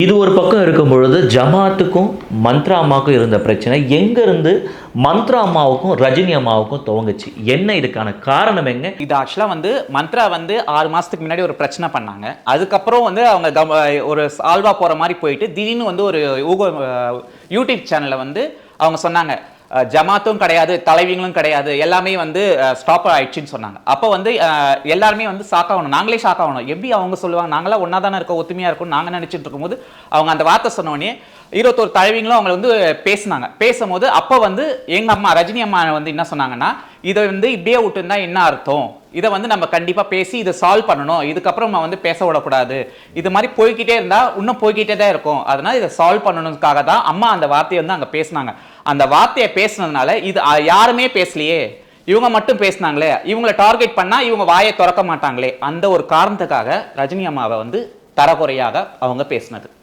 இது ஒரு பக்கம் இருக்கும் பொழுது ஜமாத்துக்கும் மந்த்ரா அம்மாவுக்கும் இருந்த பிரச்சனை எங்கேருந்து மந்த்ரா அம்மாவுக்கும் ரஜினி அம்மாவுக்கும் துவங்குச்சு, என்ன இதுக்கான காரணம் எங்க? இது ஆக்சுவலாக மந்த்ரா 6 மாதத்துக்கு முன்னாடி ஒரு பிரச்சனை பண்ணாங்க. அதுக்கப்புறம் அவங்க ஒரு சால்வா போகிற மாதிரி போயிட்டு திடீர்னு ஒரு யூடியூப் சேனலில் அவங்க சொன்னாங்க ஜமாத்தும் கிடையாது, தலைவிங்களும் கிடையாது, எல்லாமே ஸ்டாப் ஆயிடுச்சுன்னு சொன்னாங்க. அப்போ எல்லாருமே ஷாக் ஆகணும், நாங்களே ஷாக் ஆகணும். எப்படி அவங்க சொல்லுவாங்க, நாங்களாம் ஒன்றா தானே இருக்கோம், ஒத்துமையாக இருக்கும் நாங்கள் நினச்சிட்டு இருக்கும்போது அவங்க அந்த வார்த்தை சொன்னோடனே 21 தலைவிங்களும் அவங்க பேசினாங்க. பேசும்போது அப்போ எங்கள் அம்மா ரஜினி அம்மா என்ன சொன்னாங்கன்னா, இதை இப்படியே விட்டுருந்தா என்ன அர்த்தம், இதை நம்ம கண்டிப்பாக பேசி இதை சால்வ் பண்ணணும், இதுக்கப்புறம் நம்ம பேச விடக்கூடாது, இது மாதிரி போய்கிட்டே இருந்தால் இன்னும் போய்கிட்டே தான் இருக்கும், அதனால் இதை சால்வ் பண்ணணுக்காக தான் அம்மா அந்த வார்த்தையை அங்கே பேசினாங்க. அந்த வார்த்தையை பேசினதுனால இது யாருமே பேசலையே, இவங்க மட்டும் பேசினாங்களே, இவங்களை டார்கெட் பண்ணால் இவங்க வாயை திறக்க மாட்டாங்களே, அந்த ஒரு காரணத்துக்காக ரஜினி அம்மாவை தரக்குறையாக அவங்க பேசினது.